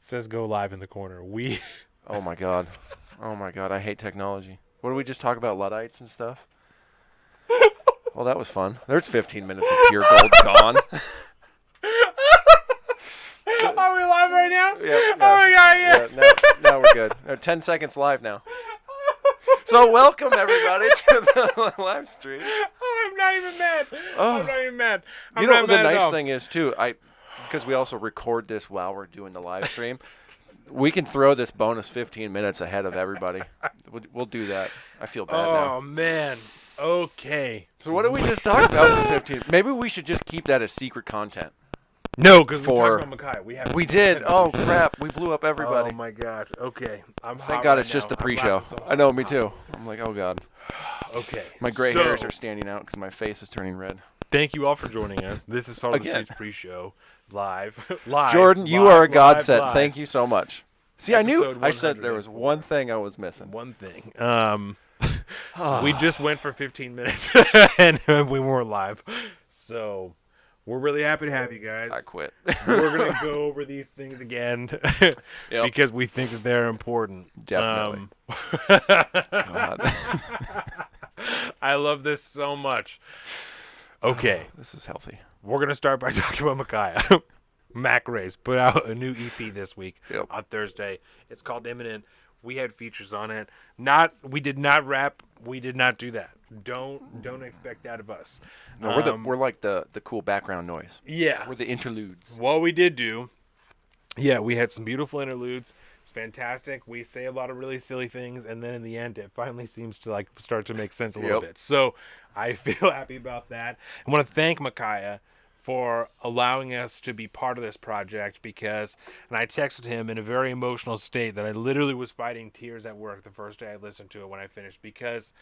says go live in the corner. Oh my god. Oh my god. I hate technology. What did we just talk about? Luddites and stuff? Well, that was fun. There's 15 minutes of pure gold gone. Are we live right now? Yep, Oh my god, yes. Yeah, now we're good. 10 seconds live now. So welcome everybody to the live stream. Oh, I'm not even mad. Oh. I'm not even mad. You know what the nice thing is too, because we also record this while we're doing the live stream, we can throw this bonus 15 minutes ahead of everybody. We'll do that. I feel bad now. Oh man. Okay. So what did we just talk about for 15? Maybe we should just keep that as secret content. No, because we talked about Makai. We did. Oh crap! We blew up everybody. Oh my god. Okay. Thank God it's just the pre-show. I know, me too. I'm like, oh god. Okay. My gray hairs are standing out because my face is turning red. Thank you all for joining us. This is Sots pre-show live. Jordan, you are a godsend. Thank you so much. See, I said there was one thing I was missing. One thing. We just went for 15 minutes and we weren't live. So we're really happy to have you guys. I quit. We're going to go over these things again because we think that they're important. Definitely. God. I love this so much. Okay. This is healthy. We're going to start by talking about Micaiah. Mac Race put out a new EP this week on Thursday. It's called Imminent. We had features on it. We did not rap. We did not do that. Don't expect that of us. No, we're like the cool background noise. Yeah. We're the interludes. What we did do, we had some beautiful interludes. Fantastic. We say a lot of really silly things, and then in the end, it finally seems to start to make sense a little bit. So I feel happy about that. I want to thank Micaiah for allowing us to be part of this project and I texted him in a very emotional state that I literally was fighting tears at work the first day I listened to it when I finished because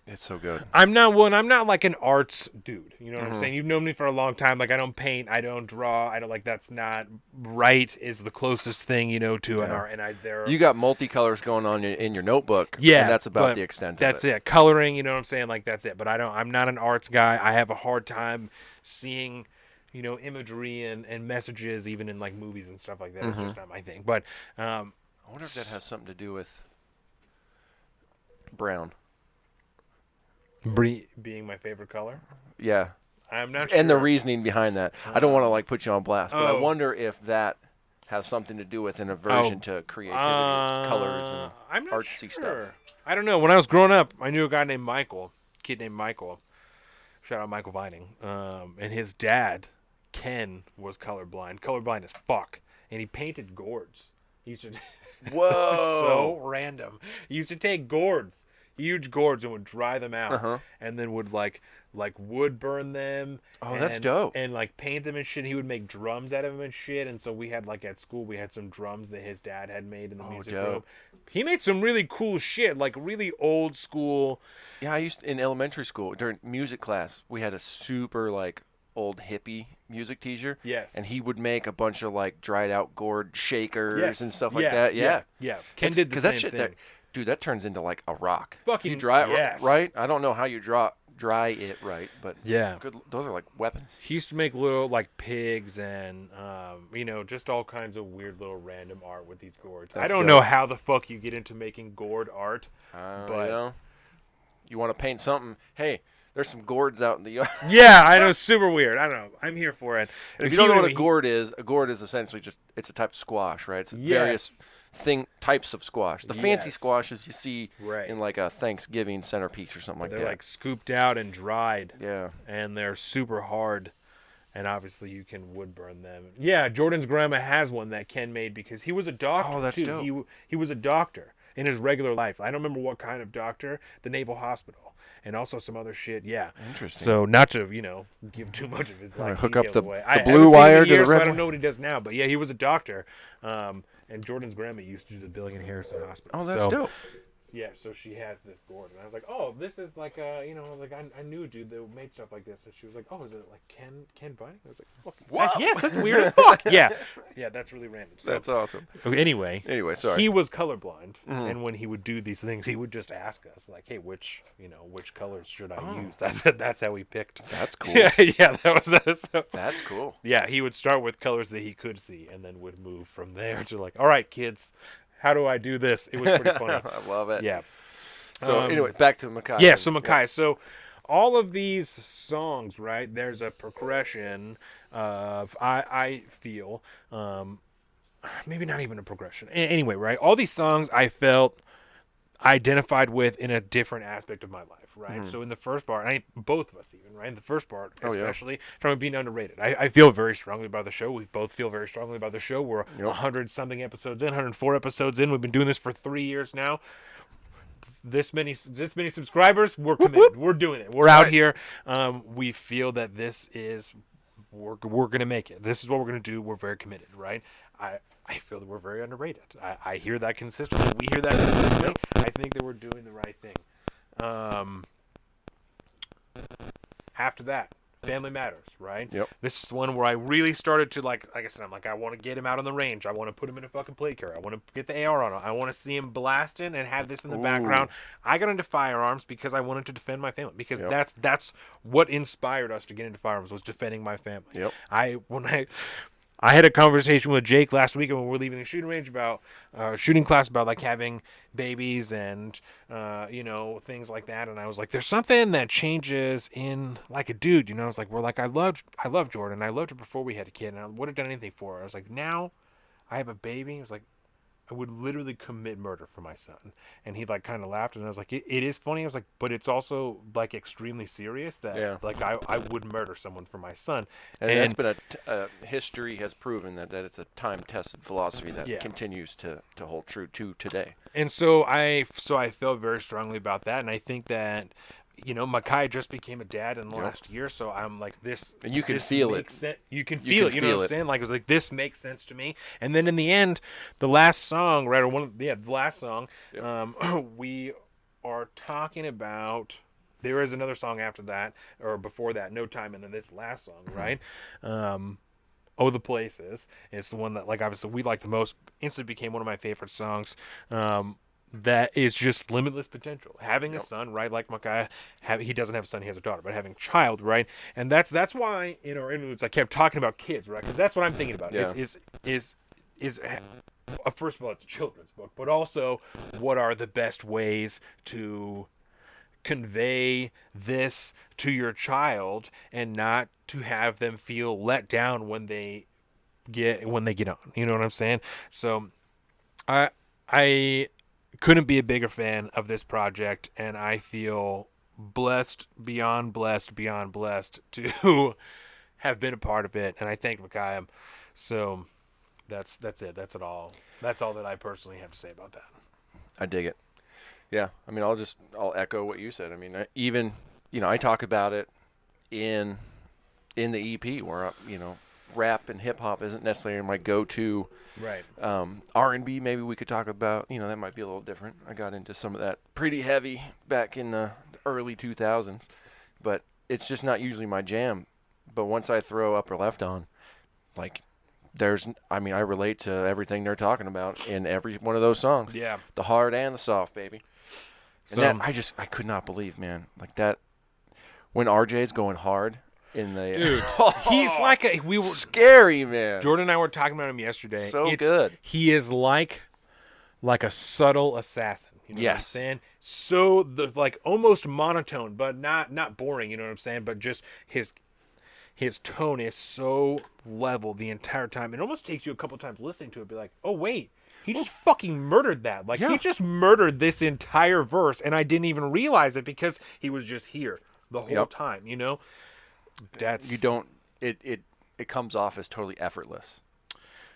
it's so good. I'm not like an arts dude. You know what I'm saying? You've known me for a long time. Like I don't paint, I don't draw, I don't that's not right is the closest thing, to an art. And you got multicolors going on in your notebook. Yeah. And that's about the extent of it. That's it. Coloring, you know what I'm saying? Like that's it. But I'm not an arts guy. I have a hard time seeing, imagery and messages even in like movies and stuff like that. It's just not my thing. But I wonder if that has something to do with brown. Being my favorite color? Yeah. I'm not sure. And the reasoning behind that. I don't want to put you on blast, but I wonder if that has something to do with an aversion to creativity, colors, and artsy stuff. I don't know. When I was growing up, I knew a kid named Michael. Shout out Michael Vining. And his dad, Ken, was colorblind as fuck. And he painted gourds. He used to Whoa. This is so random. He used to take gourds, huge gourds, and would dry them out, and then would like wood burn them. Oh, that's dope. And paint them and shit. He would make drums out of them and shit. And so we had at school we had some drums that his dad had made in the music room. He made some really cool shit, really old school. Yeah, I used in elementary school during music class. We had a super old hippie music teacher. Yes. And he would make a bunch of dried out gourd shakers and stuff like that. Yeah. Ken did the same thing. Dude, that turns into a rock. Fucking you dry it right. I don't know how you dry it right, but good. Those are weapons. He used to make little pigs and just all kinds of weird little random art with these gourds. I don't know how the fuck you get into making gourd art, but you want to paint something. Hey, there's some gourds out in the yard. Yeah, I know, super weird. I don't know. I'm here for it. And if you don't know what a gourd is essentially it's a type of squash, right? It's various types of squash. The fancy squashes you see in a Thanksgiving centerpiece or something like that. They're scooped out and dried. Yeah. And they're super hard. And obviously you can wood burn them. Yeah, Jordan's grandma has one that Ken made because he was a doctor. Oh, that's dope. He was a doctor in his regular life. I don't remember what kind of doctor, the Naval Hospital. And also some other shit, Interesting. So not to, give too much of his hook up the away. blue wire to the red so I don't know what he does now. But yeah, he was a doctor. And Jordan's grandma used to do the billing in Harrison Hospital. Oh, that's dope. Yeah, so she has this gourd, and I was like, oh, this is I knew a dude that made stuff like this, and she was like, oh, is it Ken Vining? I was like, fuck, yes, that's weird as fuck. Yeah, Yeah, that's really random. So, That's awesome. Anyway, sorry. he was colorblind, and when he would do these things, he would just ask us, like, "Hey, which colors should I use?" That's how we picked. That's cool. Yeah, that was. So, That's cool. yeah, he would start with colors that he could see, and then would move from there to like, "All right, kids, how do I do this?" It was pretty funny. I love it. Yeah. So anyway, back to Mackay. Yeah, so Mackay. So all of these songs, right? There's a progression of I feel, maybe not even a progression. Anyway, right? All these songs I felt identified with in a different aspect of my life, right? So in the first part, both of us even, right? In the first part, especially, talking about being underrated. I feel very strongly about the show. We both feel very strongly about the show. We're 100-something episodes in, 104 episodes in. We've been doing this for 3 years now. This many subscribers, we're committed. Whoop, whoop. We're doing it. We're out here. We feel that this is we're gonna make it. This is what we're gonna do. We're very committed, right? I feel that we're very underrated. I hear that consistently. We hear that consistently. I think that we're doing the right thing. After that, Family Matters, right? Yep. This is the one where I really started to, like I said, I'm like, I want to get him out on the range. I want to put him in a fucking plate carrier. I want to get the AR on him. I want to see him blasting and have this in the background. I got into firearms because I wanted to defend my family. Because that's what inspired us to get into firearms, was defending my family. Yep. I had a conversation with Jake last week when we were leaving the shooting range about shooting class, about like having babies and things like that. And I was like, there's something that changes in like a dude, I was like, I loved Jordan. I loved her before we had a kid, and I would have done anything for her. I was like, now I have a baby. I was like, I would literally commit murder for my son. And he like kind of laughed, and I was like, it is funny. I was like, but it's also like extremely serious that like I would murder someone for my son. And that's been history has proven that it's a time-tested philosophy that continues to hold true to today. And so I felt very strongly about that, and I think that Mackay just became a dad in the last year, so I'm like, this. And you can feel it. You can feel it. You know what I'm saying? Like, it was like, this makes sense to me. And then in the end, the last song, right, or the last song, we are talking about. There is another song after that, or before that, No Time, and then this last song, right? Oh, the Places. It's the one that, like, obviously we like the most. Instantly became one of my favorite songs. That is just limitless potential. Having a son, right? Like Mackay, he doesn't have a son, he has a daughter, but having a child, right? And that's why in our interludes I kept talking about kids, right? Because that's what I'm thinking about. Is first of all, it's a children's book, but also what are the best ways to convey this to your child and not to have them feel let down when they get on. You know what I'm saying? So I couldn't be a bigger fan of this project, and I feel blessed beyond blessed to have been a part of it, and I thank Mackay. So that's it. That's it all. That's all that I personally have to say about that. I dig it. Yeah, I mean, I'll echo what you said. I mean, even I talk about it in the EP where rap and hip hop isn't necessarily my go-to. Right. R&B maybe we could talk about. That might be a little different. I got into some of that pretty heavy back in the early 2000s, but it's just not usually my jam. But once I throw Upper Left on, like, I relate to everything they're talking about in every one of those songs. Yeah. The hard and the soft, baby. And So, that, I could not believe, man, like that, when RJ's going hard. Dude, he's like scary, man. Jordan and I were talking about him yesterday. So good. He is like a subtle assassin. You know what I'm saying? So almost monotone, but not boring. You know what I'm saying? But just his tone is so level the entire time. It almost takes you a couple times listening to it, be like, oh wait, he just fucking murdered that. Like he just murdered this entire verse, and I didn't even realize it because he was just here the whole time. It comes off as totally effortless,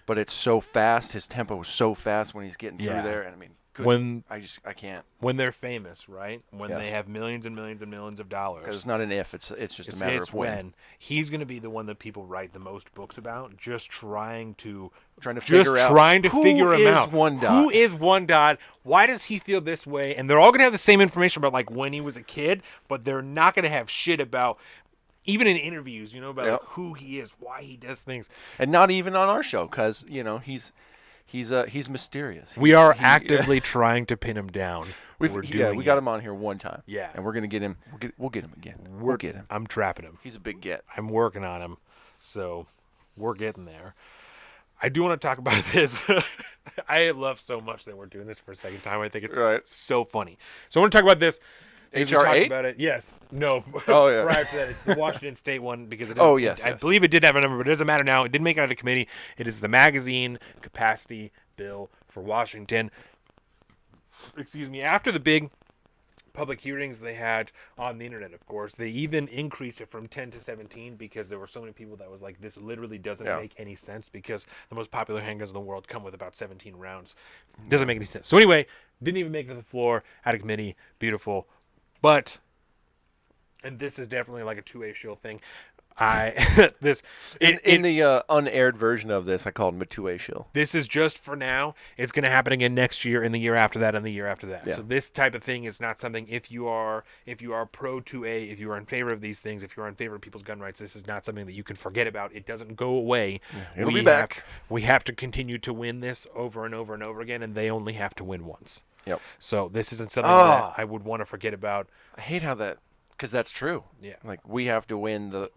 but it's so fast. His tempo is so fast when he's getting through there, and I mean, I can't. When they're famous, right? When they have millions and millions and millions of dollars. Because it's not an if; it's just a matter of when. He's going to be the one that people write the most books about, just trying to figure him out. Who is One Dot? Why does he feel this way? And they're all going to have the same information about like when he was a kid, but they're not going to have shit about even in interviews, about Yep. like, who he is, why he does things. And not even on our show, because he's mysterious. We are actively trying to pin him down. we doing got it. him on here one time. Yeah. And we're gonna get him. We'll get him again. We'll get him. I'm trapping him. He's a big get. I'm working on him. So we're getting there. I do want to talk about this. I love so much that we're doing this for a second time. I think it's so funny. So I want to talk about this. HR 8? About it. Yes. No. Oh, yeah. Prior to that, it's the Washington State one because it. Yes. I believe it did have a number, but it doesn't matter now. It didn't make it out of committee. It is the magazine capacity bill for Washington. Excuse me. After the big public hearings they had on the internet, of course, they even increased it from 10 to 17 because there were so many people that was like, this literally doesn't make any sense because the most popular handguns in the world come with about 17 rounds. Doesn't make any sense. So anyway, didn't even make it to the floor, out of committee. Beautiful. But, and this is definitely like a two-way shield thing. In the unaired version of this, I called him a two-way shill. This is just for now. It's going to happen again next year, and the year after that, and the year after that. Yeah. So this type of thing is not something. If you are pro 2A, if you are in favor of these things, if you are in favor of people's gun rights, this is not something that you can forget about. It doesn't go away. Yeah, it'll be back. We have to continue to win this over and over and over again, and they only have to win once. Yep. So this isn't something that I would want to forget about. I hate how that. Because that's true. Yeah. Like, we have to win the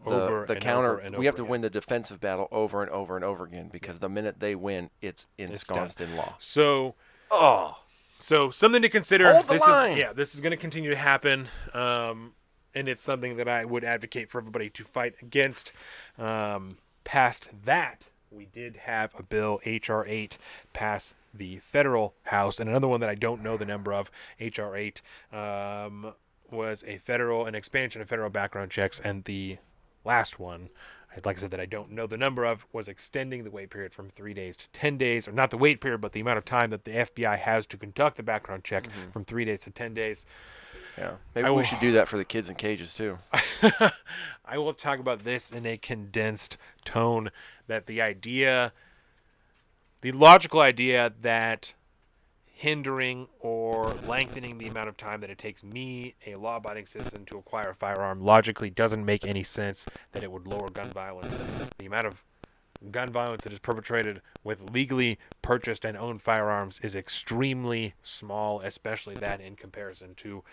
counter. We have to win the defensive battle over and over and over again because the minute they win, it's ensconced in law. So, so something to consider. Hold the line. This is going to continue to happen, and it's something that I would advocate for everybody to fight against. Past that, we did have a bill, H.R. 8, pass the federal House, and another one that I don't know the number of, H.R. 8, was an expansion of federal background checks, and the last one, like I said, that I don't know the number of, was extending the wait period from 3 days to 10 days, or not the wait period, but the amount of time that the FBI has to conduct the background check from 3 days to 10 days. Yeah, maybe we should do that for the kids in cages too. I will talk about this in a condensed tone, that the logical idea that hindering or lengthening the amount of time that it takes me, a law-abiding citizen, to acquire a firearm logically doesn't make any sense, that it would lower gun violence. The amount of gun violence that is perpetrated with legally purchased and owned firearms is extremely small, especially that in comparison to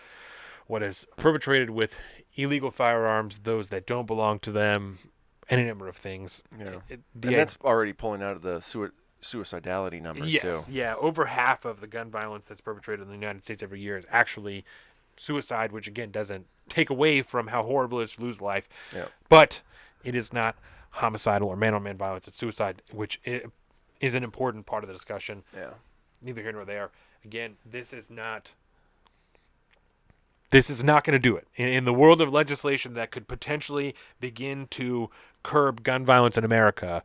what is perpetrated with illegal firearms, those that don't belong to them, any number of things. Yeah. And that's already pulling out of the suicidality numbers too. Yeah, over half of the gun violence that's perpetrated in the United States every year is actually suicide, which again doesn't take away from how horrible it is to lose life. Yeah. But it is not homicidal or man-on-man violence. It's suicide, which is an important part of the discussion. Yeah. Neither here nor there. Again, this is not going to do it. In the world of legislation that could potentially begin to curb gun violence in America,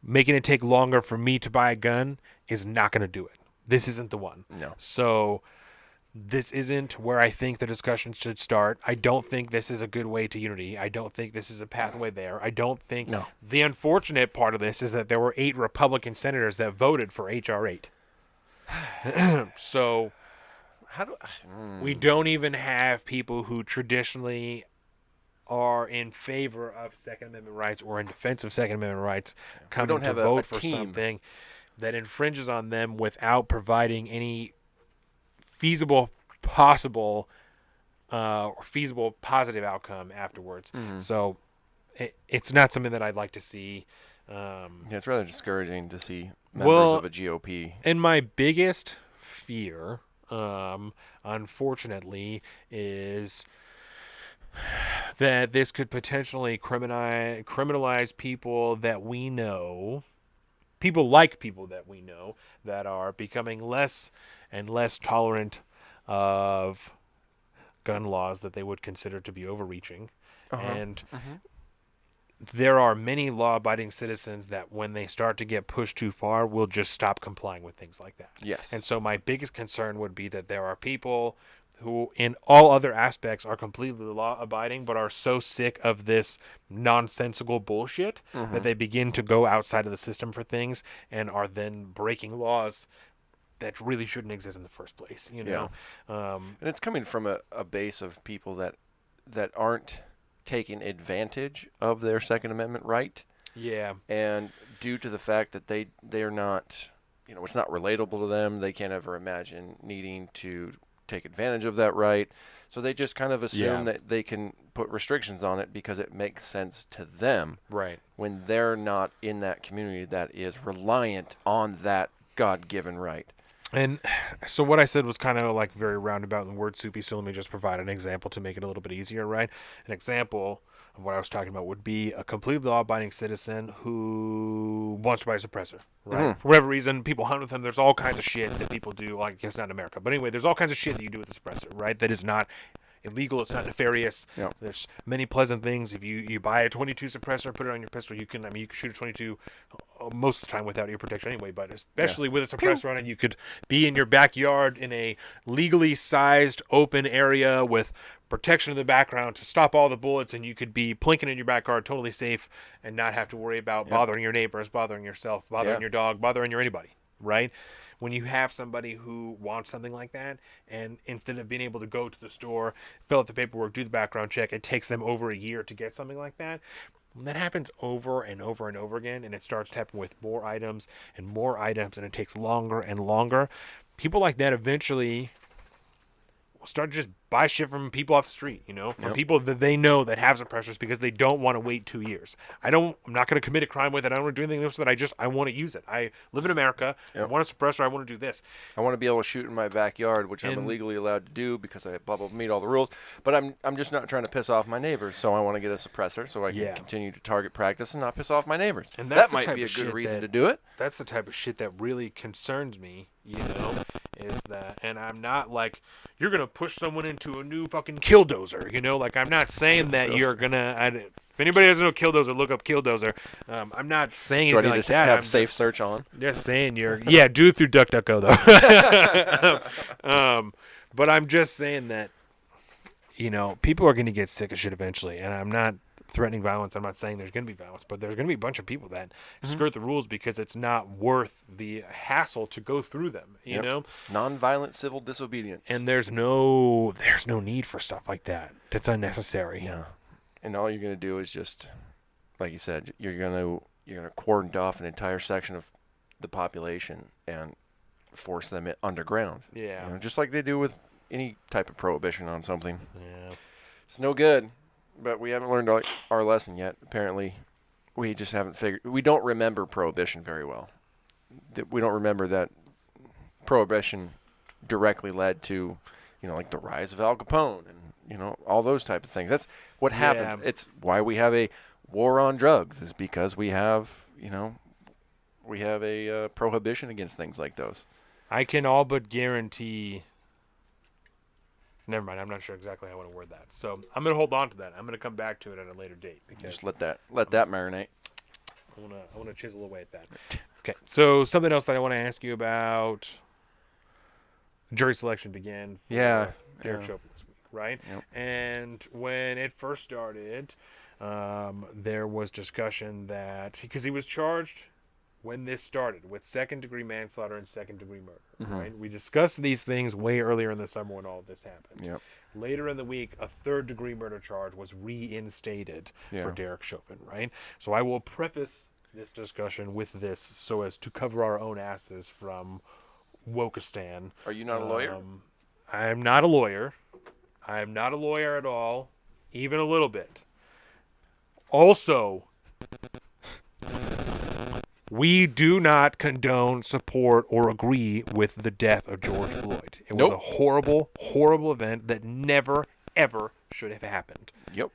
making it take longer for me to buy a gun is not going to do it. This isn't the one. No. So this isn't where I think the discussion should start. I don't think this is a good way to unity. I don't think this is a pathway there. I don't think... No. The unfortunate part of this is that there were 8 Republican senators that voted for H.R. 8. So we don't even have people who traditionally are in favor of Second Amendment rights or in defense of Second Amendment rights coming to vote for something that infringes on them without providing any feasible possible or feasible positive outcome afterwards. So it's not something that I'd like to see. It's rather discouraging to see members of a GOP. And my biggest fear, unfortunately, is that this could potentially criminalize people that we know, people that we know, that are becoming less and less tolerant of gun laws that they would consider to be overreaching. And there are many law-abiding citizens that when they start to get pushed too far will just stop complying with things like that. Yes. And so my biggest concern would be that there are people who in all other aspects are completely law-abiding but are so sick of this nonsensical bullshit that they begin to go outside of the system for things and are then breaking laws that really shouldn't exist in the first place, you know? And it's coming from a base of people that aren't taken advantage of their Second Amendment right. Yeah. And due to the fact that they're not, it's not relatable to them, they can't ever imagine needing to take advantage of that right. So they just kind of assume that they can put restrictions on it because it makes sense to them. Right. When they're not in that community that is reliant on that God-given right. And so what I said was kind of like very roundabout and word soupy, so let me just provide an example to make it a little bit easier, right? An example of what I was talking about would be a completely law-abiding citizen who wants to buy a suppressor, right? Mm-hmm. For whatever reason, people hunt with them. There's all kinds of shit that people do. Well, I guess not in America, but anyway, there's all kinds of shit that you do with a suppressor, right? That is not illegal. It's not nefarious. Yep. There's many pleasant things. If you buy a 22 suppressor, put it on your pistol, you can shoot a 22 most of the time without ear protection anyway, but especially with a suppressor on it, you could be in your backyard in a legally sized open area with protection in the background to stop all the bullets, and you could be plinking in your backyard totally safe and not have to worry about bothering your neighbors, bothering yourself, bothering your dog, bothering anybody, right? When you have somebody who wants something like that, and instead of being able to go to the store, fill out the paperwork, do the background check, it takes them over a year to get something like that. When that happens over and over and over again, and it starts to happen with more items, and it takes longer and longer, people like that eventually will start to just buy shit from people off the street, from people that they know that have suppressors because they don't want to wait 2 years. I'm not going to commit a crime with it. I don't want to do anything else with it. I want to use it. I live in America. I want a suppressor. I want to do this. I want to be able to shoot in my backyard, which I'm illegally allowed to do because I meet all the rules. But I'm just not trying to piss off my neighbors, so I want to get a suppressor so I can continue to target practice and not piss off my neighbors. And that might be a good reason to do it. That's the type of shit that really concerns me, is that, and I'm not like, you're going to push someone into a new fucking killdozer, like I'm not saying that you're going to, if anybody doesn't know killdozer, look up killdozer. I'm not saying anything like that. Have safe search on? Just saying do it through DuckDuckGo though. But I'm just saying that, people are going to get sick of shit eventually, and I'm not threatening violence. I'm not saying there's going to be violence, but there's going to be a bunch of people that skirt the rules because it's not worth the hassle to go through them, you know? Non-violent civil disobedience. And there's no need for stuff like that. That's unnecessary. Yeah. And all you're going to do is just, like you said, you're going to cordon off an entire section of the population and force them underground. Yeah. Just like they do with any type of prohibition on something. Yeah. It's no good. But we haven't learned our lesson yet. Apparently, we just haven't figured. We don't remember Prohibition very well. We don't remember that Prohibition directly led to, like the rise of Al Capone and all those type of things. That's what happens. It's why we have a war on drugs, is because we have a prohibition against things like those. I can all but guarantee. Never mind. I'm not sure exactly how I want to word that. So I'm going to hold on to that. I'm going to come back to it at a later date because just let that marinate. I want to chisel away at that. Okay. So something else that I want to ask you about. Jury selection began for Derek Chauvin this week, right? Yep. And when it first started, there was discussion that because he was charged when this started with second-degree manslaughter and second-degree murder, right? We discussed these things way earlier in the summer when all of this happened. Yep. Later in the week, a third-degree murder charge was reinstated for Derek Chauvin, right? So I will preface this discussion with this so as to cover our own asses from Wokistan. Are you not a lawyer? I am not a lawyer. I am not a lawyer at all, even a little bit. Also, we do not condone, support, or agree with the death of George Floyd. It was a horrible, horrible event that never, ever should have happened. Yep.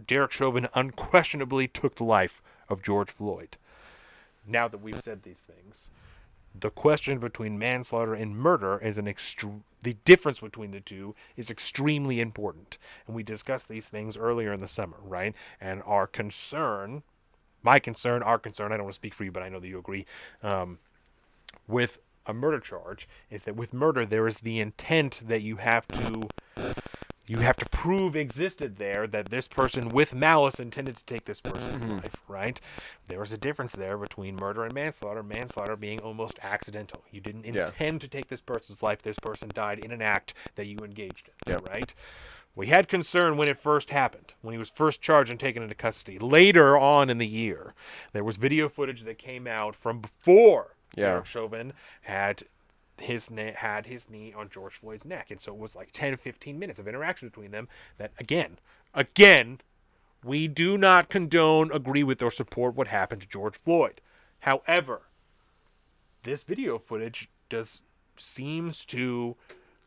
Derek Chauvin unquestionably took the life of George Floyd. Now that we've said these things, the question between manslaughter and murder is the difference between the two is extremely important. And we discussed these things earlier in the summer, right? And our concern, I don't want to speak for you, but I know that you agree, with a murder charge is that with murder there is the intent that you have to prove existed there, that this person with malice intended to take this person's life, right? There was a difference there between murder and manslaughter, manslaughter being almost accidental. You didn't intend to take this person's life. This person died in an act that you engaged in, right? We had concern when it first happened, when he was first charged and taken into custody. Later on in the year, there was video footage that came out from before Derek Chauvin had his knee on George Floyd's neck. And so it was like 10, 15 minutes of interaction between them that, again, we do not condone, agree with, or support what happened to George Floyd. However, this video footage seems to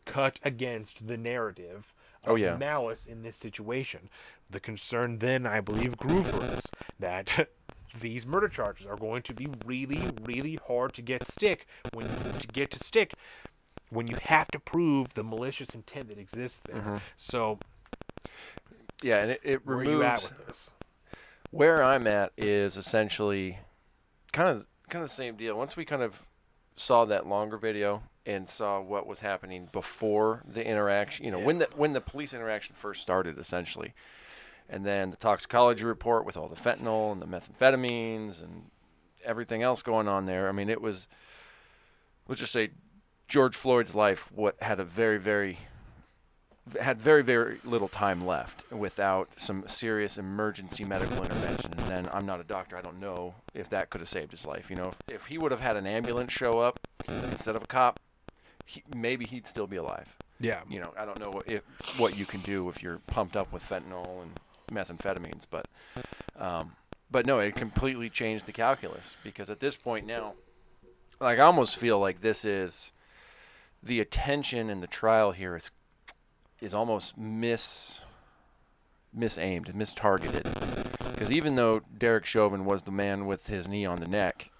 cut against the narrative of malice in this situation. The concern then, I believe, grew for us that these murder charges are going to be really, really hard to get to stick when you have to prove the malicious intent that exists there. Mm-hmm. So, yeah, and it where removes. Are you at with this? Where I'm at is essentially kind of the same deal. Once we kind of saw that longer video and saw what was happening before the interaction, when the police interaction first started, essentially, and then the toxicology report with all the fentanyl and the methamphetamines and everything else going on there. I mean, it was, let's just say, George Floyd's life had very, very little time left without some serious emergency medical intervention. And then, I'm not a doctor, I don't know if that could have saved his life. If he would have had an ambulance show up instead of a cop, maybe he'd still be alive. Yeah. I don't know what you can do if you're pumped up with fentanyl and methamphetamines, but no, it completely changed the calculus, because at this point now, like, I almost feel like this is the attention in the trial here is almost misaimed, mistargeted. Because even though Derek Chauvin was the man with his knee on the neck,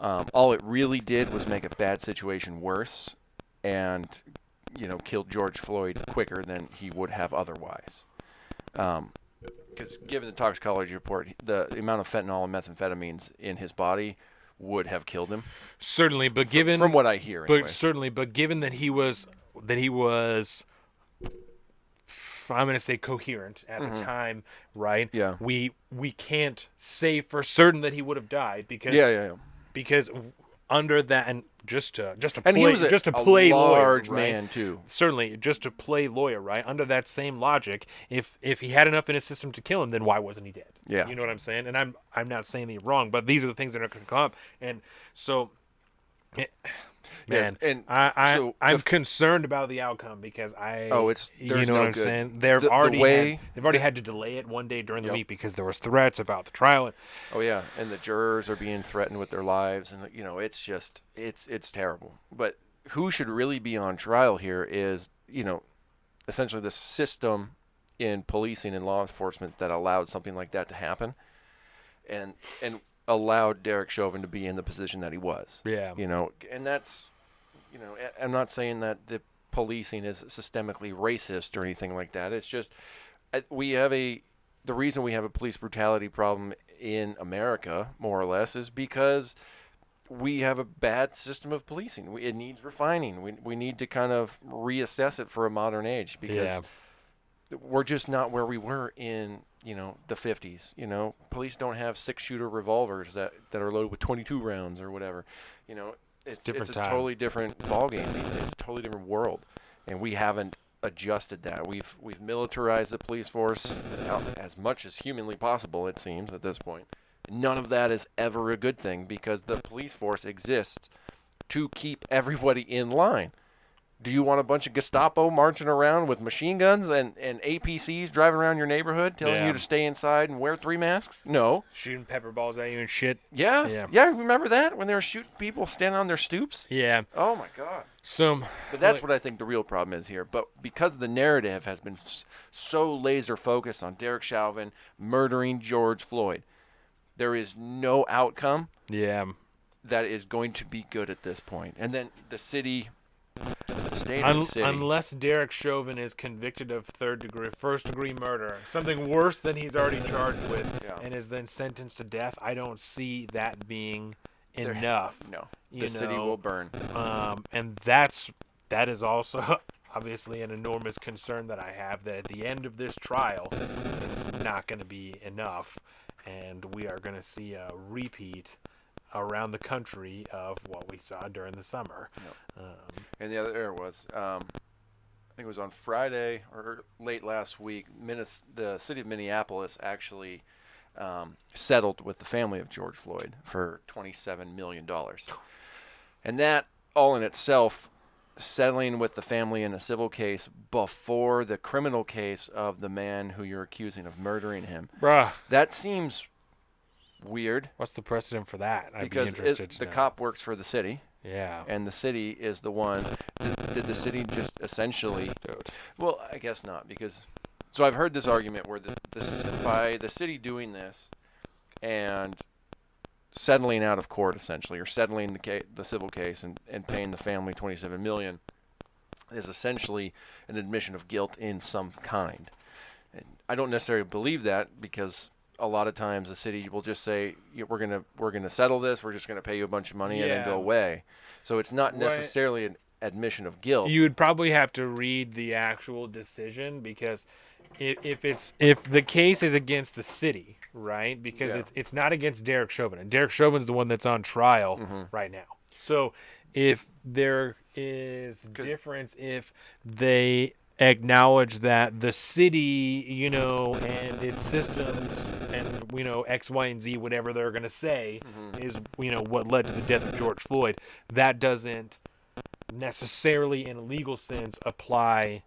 all it really did was make a bad situation worse and, killed George Floyd quicker than he would have otherwise. Because given the toxicology report, the amount of fentanyl and methamphetamines in his body would have killed him. Certainly, but from what I hear, anyway. But given that he was, I'm going to say, coherent at the time, right? Yeah. We can't say for certain that he would have died because because under that, and just to and play, he was just to play large lawyer, right? man too. Certainly, just to play lawyer, right? Under that same logic, if he had enough in his system to kill him, then why wasn't he dead? Yeah. You know what I'm saying? And I'm not saying that you're wrong, but these are the things that are going to come up, and so. Man, yes, and I'm concerned about the outcome because there's what I'm saying. They've already had to delay it one day during the week because there was threats about the trial. And the jurors are being threatened with their lives, and it's just it's terrible. But who should really be on trial here is essentially the system in policing and law enforcement that allowed something like that to happen, and allowed Derek Chauvin to be in the position that he was. Yeah. And that's, I'm not saying that the policing is systemically racist or anything like that. It's just the reason we have a police brutality problem in America, more or less, is because we have a bad system of policing. It needs refining. We need to kind of reassess it for a modern age, because we're just not where we were in the 50s. Police don't have 6-shooter revolvers that are loaded with 22 rounds or whatever. It's a totally different ballgame these days, a totally different world, and we haven't adjusted that. We've militarized the police force as much as humanly possible, it seems, at this point. None of that is ever a good thing, because the police force exists to keep everybody in line. Do you want a bunch of Gestapo marching around with machine guns and APCs driving around your neighborhood telling you to stay inside and wear 3 masks? No. Shooting pepper balls at you and shit. Yeah. Remember that when they were shooting people standing on their stoops? Yeah. Oh my God. But that's what I think the real problem is here. But because the narrative has been so laser focused on Derek Chauvin murdering George Floyd, there is no outcome. That is going to be good at this point. And then the state of the city. Unless Derek Chauvin is convicted of first-degree murder, something worse than he's already charged with, and is then sentenced to death, I don't see that being enough. No, the city will burn. And that is also obviously an enormous concern that I have, that at the end of this trial, it's not going to be enough, and we are going to see a repeat around the country of what we saw during the summer. And the other was, think it was on Friday or late last week, the city of Minneapolis actually settled with the family of George Floyd for $27 million. And that all in itself, settling with the family in a civil case before the criminal case of the man who you're accusing of murdering him. Bruh. That seems weird. What's the precedent for that? I'd because be interested the cop works for the city. Yeah. And the city is the one. Did the city just essentially? Well, I guess not, because. So I've heard this argument where by the city doing this and settling out of court essentially, or settling the civil case and paying the family $27 million, is essentially an admission of guilt in some kind. And I don't necessarily believe that, because a lot of times the city will just say, we're gonna settle this, we're just gonna pay you a bunch of money and then go away. So it's not necessarily an admission of guilt. You would probably have to read the actual decision, because if the case is against the city, right? Because it's not against Derek Chauvin, and Derek Chauvin's the one that's on trial right now. So if there is difference, if they acknowledge that the city, and its systems and, X, Y, and Z, whatever they're going to say is, what led to the death of George Floyd, that doesn't necessarily in a legal sense apply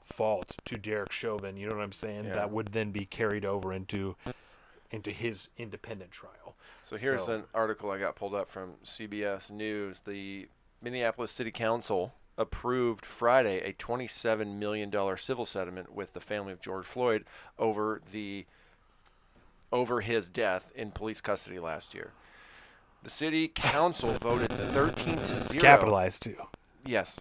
fault to Derek Chauvin. You know what I'm saying? Yeah. That would then be carried over into his independent trial. So here's an article I got pulled up from CBS News. The Minneapolis City Council approved Friday a $27 million civil settlement with the family of George Floyd over his death in police custody last year. The city council voted 13-0. It's capitalized too. Yes,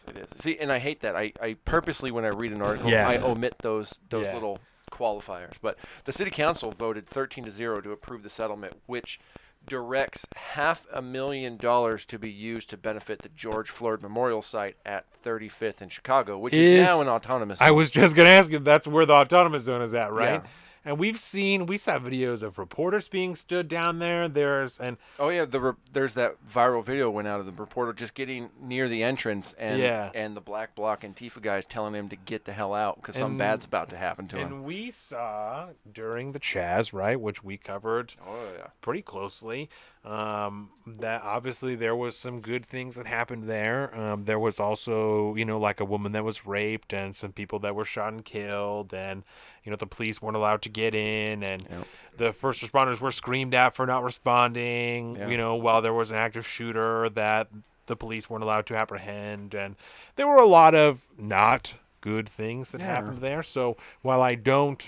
it is. See, and I hate that. I purposely, when I read an article, I omit those little qualifiers. But the city council voted 13-0 to approve the settlement, which directs $500,000 to be used to benefit the George Floyd Memorial Site at 35th in Chicago, which is now an autonomous zone. I was just going to ask you, that's where the autonomous zone is at, right? Yeah. And we saw videos of reporters being stood down there. There's that viral video went out of the reporter just getting near the entrance, and the Black Bloc Antifa guys telling him to get the hell out because something bad's about to happen to him. And we saw during the Chaz, right, which we covered pretty closely, that obviously there was some good things that happened there. There was also, like a woman that was raped and some people that were shot and killed, and the police weren't allowed to get in, and the first responders were screamed at for not responding, while there was an active shooter that the police weren't allowed to apprehend. And there were a lot of not good things that happened there. So while I don't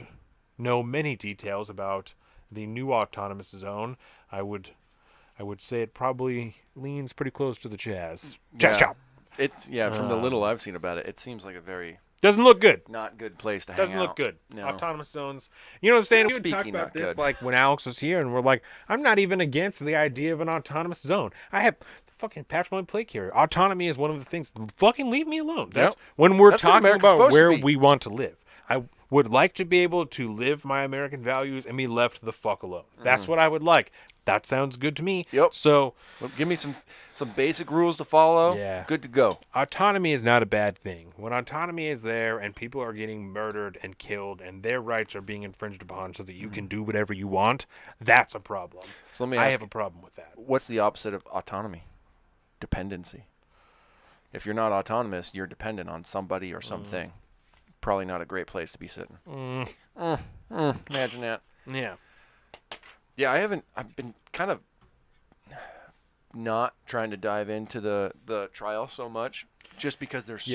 know many details about the new autonomous zone, I would say it probably leans pretty close to the Chaz. Chop. It's from the little I've seen about it, it seems like a very doesn't look good. Not good place to hang out. Doesn't look good. No. Autonomous zones. You know what I'm saying? We would talk Speaking about not this good. like when Alex was here, and we're like, I'm not even against the idea of an autonomous zone. I have fucking patch my plate carrier. Autonomy is one of the things. Fucking leave me alone. That's when we're talking about where we want to live. I would like to be able to live my American values and be left the fuck alone. That's what I would like. That sounds good to me. Yep. So give me some basic rules to follow. Yeah. Good to go. Autonomy is not a bad thing. When autonomy is there and people are getting murdered and killed and their rights are being infringed upon so that you can do whatever you want, that's a problem. So let me ask, I have a problem with that. What's the opposite of autonomy? Dependency. If you're not autonomous, you're dependent on somebody or something. Probably not a great place to be sitting. Imagine that. Yeah. Yeah, I've been kind of not trying to dive into the trial so much, just because there's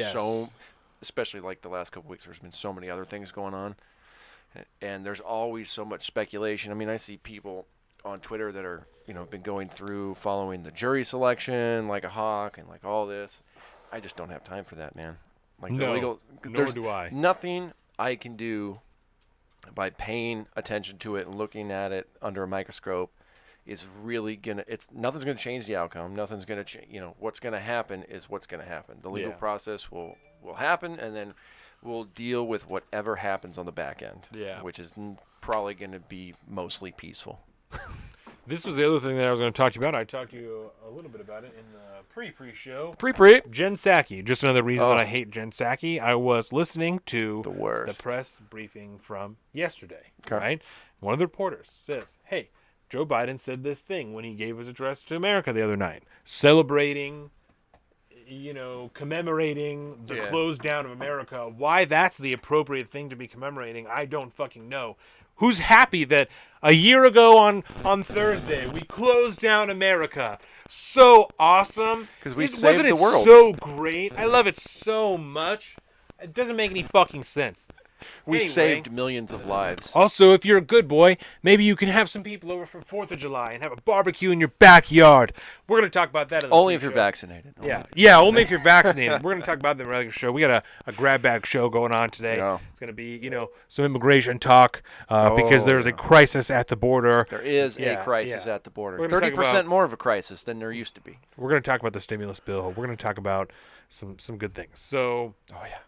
especially like the last couple weeks, there's been so many other things going on, and there's always so much speculation. I mean, I see people on Twitter that are, been going through following the jury selection like a hawk and like all this. I just don't have time for that, man. Like nor do I. Nothing I can do by paying attention to it and looking at it under a microscope is really nothing's gonna change the outcome. Nothing's gonna change. What's gonna happen is what's gonna happen. The legal process will happen, and then we'll deal with whatever happens on the back end. Yeah. Which is probably gonna be mostly peaceful. This was the other thing that I was going to talk to you about. I talked to you a little bit about it in the pre-show. Pre. Jen Psaki. Just another reason Oh. that I hate Jen Psaki. I was listening to The worst. the press briefing from yesterday, Okay. right? One of the reporters says, hey, Joe Biden said this thing when he gave his address to America the other night, celebrating, commemorating the close down of America. Why that's the appropriate thing to be commemorating, I don't fucking know. Who's happy that a year ago on Thursday we closed down America? So awesome. Because we saved Wasn't the it world. so great? I love it so much. It doesn't make any fucking sense. We Anyway. saved millions of lives. Also, if you're a good boy, maybe you can have some people over for 4th of July and have a barbecue in your backyard. We're going to talk about that in the Only if you're show. vaccinated. Yeah, only if you're vaccinated. We're going to talk about that in the regular show. We got a grab bag show going on today. Yeah. It's going to be, some immigration talk because there's a crisis at the border. There is Yeah, a crisis yeah. at the border. We're gonna talk 30% about- more of a crisis than there used to be. We're going to talk about the stimulus bill. We're going to talk about some good things. So, Oh, yeah.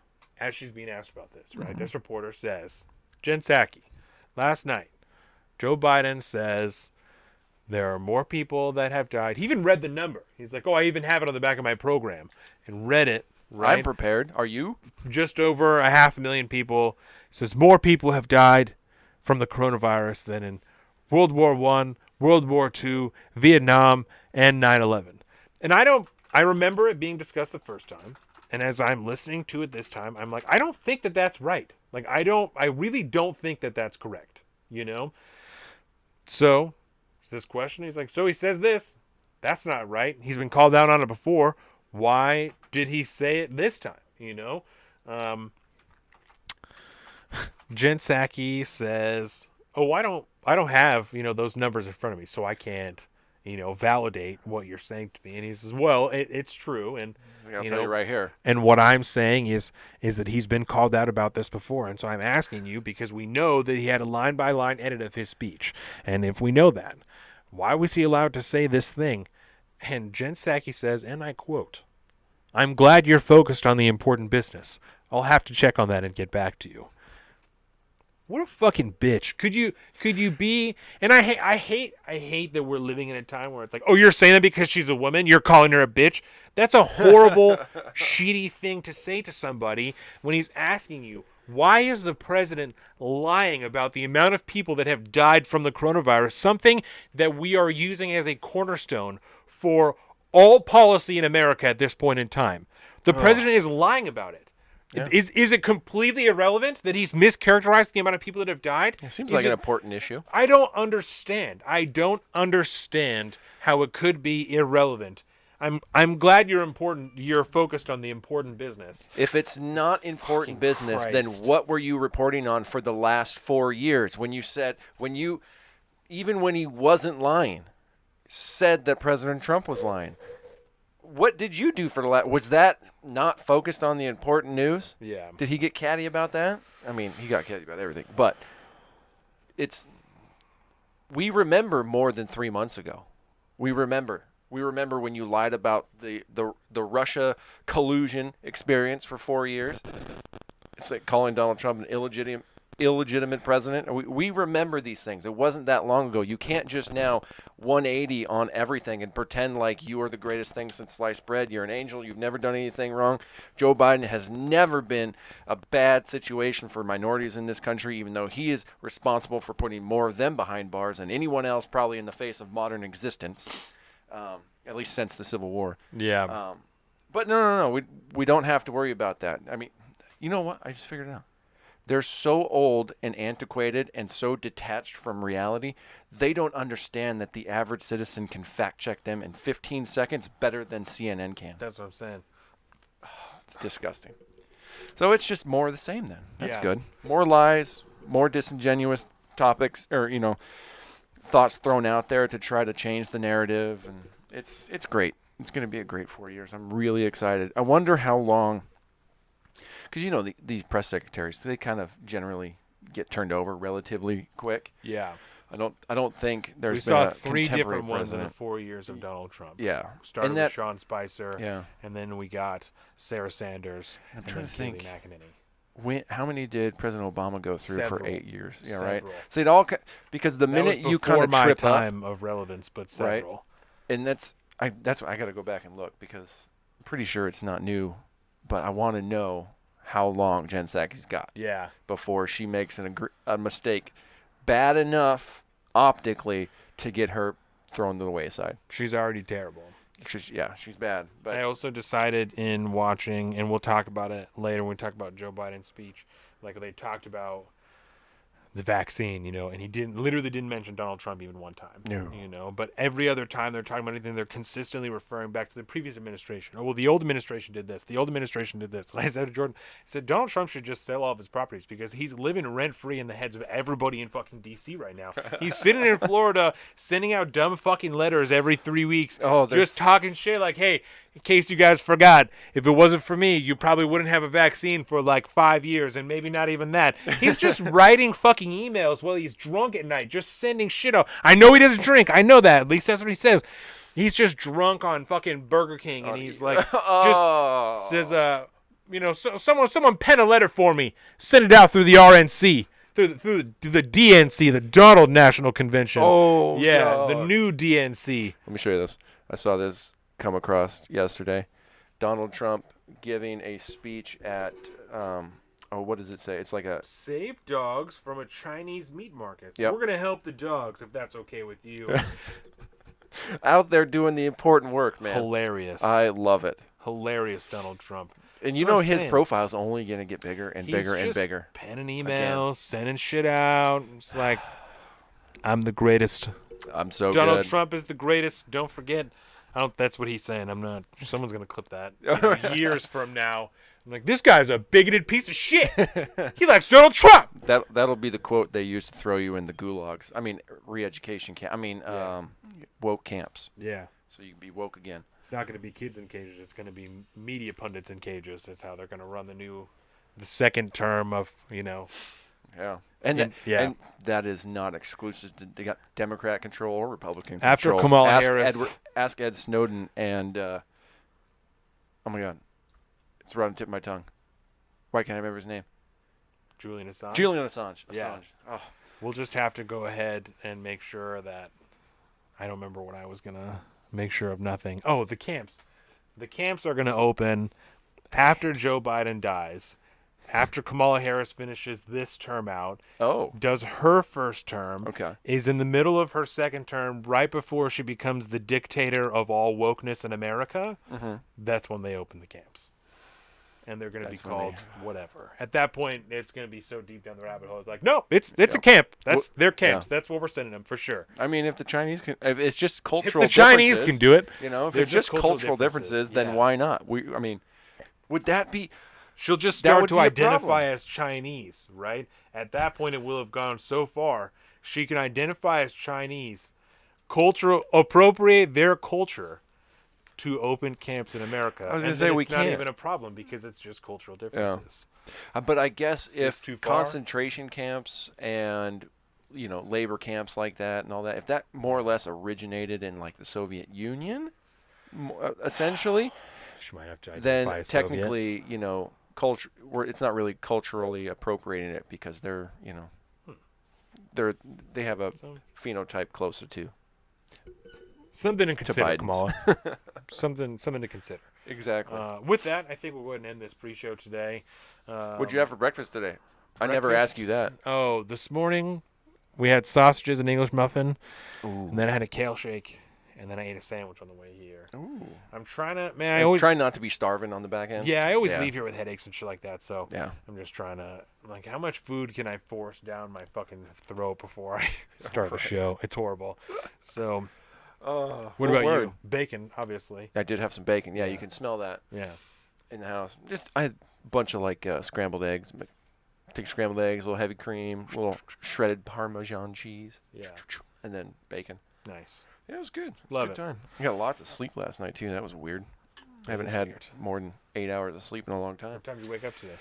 as she's being asked about this, right? This reporter says, Jen Psaki, last night, Joe Biden says there are more people that have died. He even read the number. He's like, I even have it on the back of my program, and read it, right? I'm prepared. Are you? Just over 500,000 people. Says more people have died from the coronavirus than in World War I, World War II, Vietnam, and 9/11. And I remember it being discussed the first time. And as I'm listening to it this time, I'm like, I don't think that that's right. Like, I really don't think that that's correct, So, this question, he's like, so he says this. That's not right. He's been called out on it before. Why did he say it this time, Jen Psaki says, I don't have, those numbers in front of me, so I can't, validate what you're saying to me. And he says, well, it's true. And I'll tell you right here. And what I'm saying is that he's been called out about this before. And so I'm asking you because we know that he had a line-by-line edit of his speech. And if we know that, why was he allowed to say this thing? And Jen Psaki says, and I quote, I'm glad you're focused on the important business. I'll have to check on that and get back to you. What a fucking bitch. Could you be? And I hate that we're living in a time where it's like, you're saying that because she's a woman, you're calling her a bitch. That's a horrible, shitty thing to say to somebody when he's asking you, why is the president lying about the amount of people that have died from the coronavirus, something that we are using as a cornerstone for all policy in America at this point in time? The president is lying about it. Yeah. Is it completely irrelevant that he's mischaracterized the amount of people that have died? It seems like an important issue. I don't understand. I don't understand how it could be irrelevant. I'm glad you're important. You're focused on the important business. If it's not important business, Christ. then what were you reporting on for the last 4 years? When even when he wasn't lying, said that President Trump was lying. What did you do for the last? Was that not focused on the important news? Yeah. Did he get catty about that? I mean, he got catty about everything, but we remember more than 3 months ago. We remember when you lied about the Russia collusion experience for 4 years. It's like calling Donald Trump an illegitimate president. We remember these things. It wasn't that long ago. You can't just now 180 on everything and pretend like you are the greatest thing since sliced bread. You're an angel. You've never done anything wrong. Joe Biden has never been a bad situation for minorities in this country, even though he is responsible for putting more of them behind bars than anyone else probably in the face of modern existence, at least since the Civil War. Yeah. But no. We don't have to worry about that. I mean, you know what? I just figured it out. They're so old and antiquated and so detached from reality, they don't understand that the average citizen can fact check them in 15 seconds better than CNN can. That's what I'm saying. It's disgusting. So it's just more of the same then. That's Yeah. good. More lies, more disingenuous topics or, thoughts thrown out there to try to change the narrative. And it's great. It's going to be a great 4 years. I'm really excited. I wonder how long. Because, these press secretaries, they kind of generally get turned over relatively quick. Yeah. I don't think there's We been saw a 3 contemporary different ones in the president. 4 years of Donald Trump. Yeah. Started And with that- Sean Spicer. Yeah. And then we got Sarah Sanders. I'm and trying then to think. Kayleigh McEnany. How many did President Obama go through for Several. 8 years? Yeah, right. Several. So it all because the That minute was you kind before of my trip time of relevance, but Right. several. and that's why I got to go back and look because I'm pretty sure it's not new, but I want to know how long Jen Psaki's got Yeah. before she makes a mistake bad enough optically to get her thrown to the wayside. She's already terrible. She's bad. But I also decided in watching, and we'll talk about it later when we talk about Joe Biden's speech, like they talked about the vaccine, and he literally didn't mention Donald Trump even one time. No. But every other time they're talking about anything, they're consistently referring back to the previous administration. Oh, well, the old administration did this. The old administration did this. And I said to Jordan, I said, Donald Trump should just sell all of his properties because he's living rent-free in the heads of everybody in fucking D.C. right now. He's sitting in Florida sending out dumb fucking letters every 3 weeks, just talking shit like, hey, in case you guys forgot, if it wasn't for me, you probably wouldn't have a vaccine for like 5 years, and maybe not even that. He's just writing fucking emails while he's drunk at night, just sending shit out. I know he doesn't drink. I know that. At least that's what he says. He's just drunk on fucking Burger King, and he's like, just says, someone pen a letter for me. Send it out through the RNC. Through the DNC, the Donald National Convention. Oh, yeah, God. The new DNC. Let me show you this. I saw this come across yesterday. Donald Trump giving a speech at what does it say? It's like a save dogs from a Chinese meat market. Yep. We're gonna help the dogs if that's okay with you. Out there doing the important work, man. Hilarious. I love it. Hilarious, Donald Trump. And you know his profile's only gonna get bigger and bigger and bigger. Penning emails, sending shit out. It's like, I'm the greatest. I'm so Donald good. Trump is the greatest. Don't forget. That's what he's saying. I'm not. Someone's gonna clip that years from now. I'm like, this guy's a bigoted piece of shit. He likes Donald Trump. That'll be the quote they use to throw you in the gulags. I mean, re-education camp. Woke camps. Yeah. So you can be woke again. It's not going to be kids in cages. It's going to be media pundits in cages. That's how they're going to run the second term of. Yeah. And that is not exclusive to Democrat control or Republican control. After Kamala Harris. Ask Ed Snowden and, oh my God, it's right on the tip of my tongue. Why can't I remember his name? Julian Assange. Yeah. Oh. We'll just have to go ahead and make sure that, I don't remember what I was going to make sure of nothing. Oh, the camps. The camps are going to open after Joe Biden dies. After Kamala Harris finishes this term out, does her first term, is in the middle of her second term, right before she becomes the dictator of all wokeness in America, that's when they open the camps. And they're going to be called whatever. At that point, it's going to be so deep down the rabbit hole. It's like, no, it's a camp. That's their camps. Yeah. That's what we're sending them for sure. I mean, if the Chinese can, if it's just cultural differences. If the Chinese can do it. If it's just cultural differences, then why not? Would that be... She'll just start to identify as Chinese, right? At that point, it will have gone so far. She can identify as Chinese, appropriate their culture to open camps in America. I was going to say we can't. It's not even a problem because it's just cultural differences. Yeah. But I guess if concentration camps and labor camps like that and all that, if that more or less originated in like the Soviet Union, essentially, she might have to identify then technically, culture, where it's not really culturally appropriating it because they're, they have a phenotype closer to something to consider, Kamala. something to consider. Exactly. With that, I think we'll go ahead and end this pre-show today. What'd you have for breakfast today? I never asked you that. Oh, this morning we had sausages and English muffin, Ooh. And then I had a kale shake. And then I ate a sandwich on the way here. Ooh. I'm trying to, man. I always try not to be starving on the back end. Yeah, I always leave here with headaches and shit like that. So yeah. I'm just trying to, like, how much food can I force down my fucking throat before I start the show? It's horrible. So, what about you? Bacon, obviously. I did have some bacon. Yeah, you can smell that. Yeah. In the house. I had a bunch of like scrambled eggs. Take scrambled eggs, a little heavy cream, a little shredded Parmesan cheese. Yeah. And then bacon. Nice. Yeah, it was good. Love it. Time. I got lots of sleep last night, too. That was weird. I haven't had more than 8 hours of sleep in a long time. What time did you wake up today?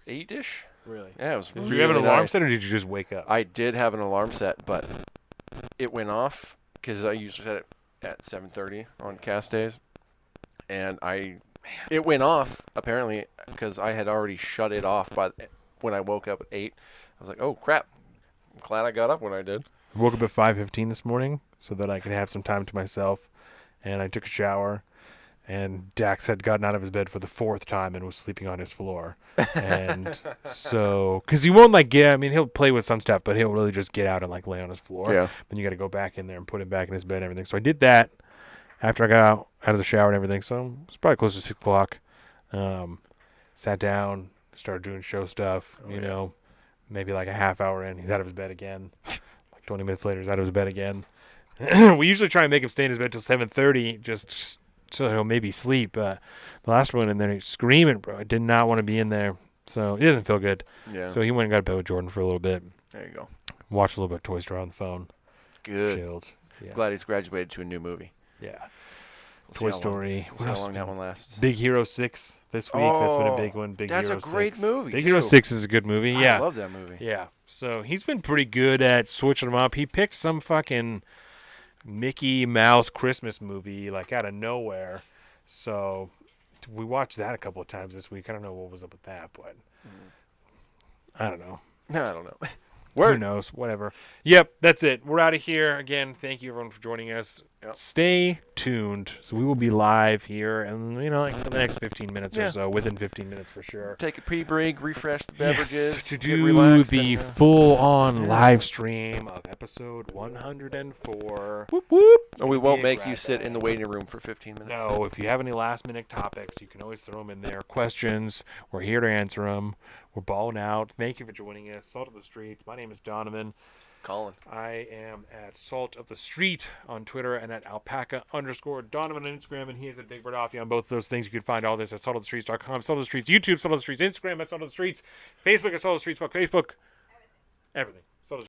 8-ish. Really? Yeah, it was Did you have an alarm set, or did you just wake up? I did have an alarm set, but it went off because I usually set it at 7:30 on cast days. And I It went off apparently because I had already shut it off when I woke up at 8. I was like, oh crap! I'm glad I got up when I did. I woke up at 5:15 this morning so that I could have some time to myself, and I took a shower. And Dax had gotten out of his bed for the 4th time and was sleeping on his floor. And so, because he won't he'll play with some stuff, but he'll really just get out and lay on his floor. Yeah. Then you got to go back in there and put him back in his bed and everything. So I did that after I got out of the shower and everything. So it's probably close to 6 o'clock. Sat down, started doing show stuff, maybe a half hour in, he's out of his bed again. 20 minutes later, he's out of his bed again. We usually try and make him stay in his bed till 7:30, just so he'll maybe sleep. The last one in there, he's screaming, bro. I did not want to be in there. So he doesn't feel good. Yeah. So he went and got to bed with Jordan for a little bit. There you go. Watched a little bit of Toy Story on the phone. Good. Chilled. Yeah. Glad he's graduated to a new movie. Yeah. We'll Toy Story. We'll see how long that one lasts. Big Hero 6 this week. That's been a big one. That's Hero a great 6. movie, Big too. Hero 6 is a good movie. Yeah. I love that movie. Yeah. So he's been pretty good at switching them up. He picked some fucking Mickey Mouse Christmas movie out of nowhere. So we watched that a couple of times this week. I don't know what was up with that, but I don't know. I don't know. Who knows? Whatever. Yep, that's it. We're out of here. Again, thank you everyone for joining us. Yep. Stay tuned. So we will be live here and for the next 15 minutes or so, within 15 minutes for sure. Take a pre-break, refresh the beverages, Yes, to get do relaxed the and, full-on live stream of episode 104. Whoop, whoop. It's And we gonna won't be a make you grab sit bag. in the waiting room for 15 minutes. No, if you have any last-minute topics, you can always throw them in there. Questions, we're here to answer them. We're balling out. Thank you for joining us. Salt of the Streets. My name is Donovan. Colin. I am at Salt of the Street on Twitter and at alpaca_Donovan on Instagram, and he is at Big Bird Offie on both of those things. You can find all this at saltofthestreets.com. Salt of the Streets YouTube, Salt of the Streets Instagram at Salt of the Streets, Facebook at Salt of the Streets, fuck Facebook, everything. Salt of the